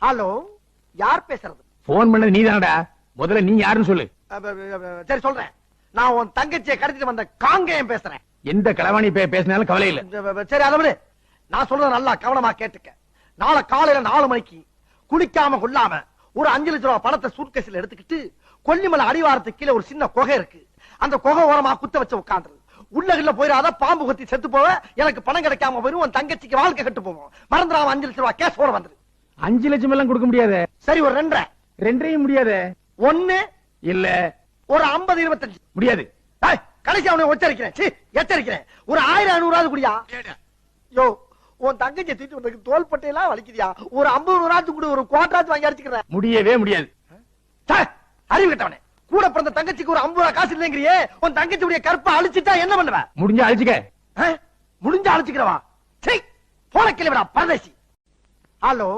Hello, யார் பேசுறது? Phone பண்ணது நீதானடா. முதல்ல நீ யாருன்னு சொல்லு. சரி சொல்றேன். நான் உன் தங்கச்சியை கடத்திட்டு வந்த காங்கேயம் பேசுறேன். எந்த களவாணி பேசினாலும் கவலை இல்ல. சரி அதை விடு. நான் சொல்றத நல்லா கவனமா கேட்டுக்க. நாளை காலையில 4 மணிக்கு குளிக்காம கொள்ளாம ஒரு 5 லட்சம் ரூபாய் பணத்தை சூட்கேஸ்ல எடுத்துக்கிட்டு கொல்லிமலை அடிவாரத்துக்கு கீழே ஒரு சின்ன குகை இருக்கு. அந்த குகை ஓரமா குத்த வச்சு உட்காந்துரு. உள்ளகிள்ள போயிடாத, பாம்பு கொத்தி செத்து போவ. எனக்கு பணம் கிடைக்காம போயிரும், உன் தங்கச்சிக்கு வாழ்க்கை கட்டு போவோம். மறந்துடாம 5 லட்சம் ரூபாய் கேஷ் ஓட வந்துரு. 5 லட்சம் எல்லாம் கொடுக்க முடியாது. சரி ஒரு 2.5. 2 முடியாது. 1 இல்ல ஒரு 50 25 முடியாது. கடைசி அவனை எச்சரிக்கிறேன். ஒரு 1000 500 குடியா. யோ, உன் தங்கச்சி தூக்கிட்டு வந்ததுக்கு தோள்பட்டையெல்லாம் வலிக்குதியா. ஒரு 50 100 கூட ஒரு குவார்டராச்சு வாங்கி அடிச்சுக்கிறேன். முடியவே முடியாது. அறிவு கட்டவனே, கூட பிறந்த தங்கச்சிக்கு ஒரு 50 ரூபா காசு இல்லைங்கிறியே. உன் தங்கச்சியுடைய கற்பை அழிச்சிட்டா என்ன பண்ணுவ? முடிஞ்சா அழிச்சுக்க. முடிஞ்சா அழிச்சுக்கிறவா. போன கிளவிடா பரதேசி. ஹலோ.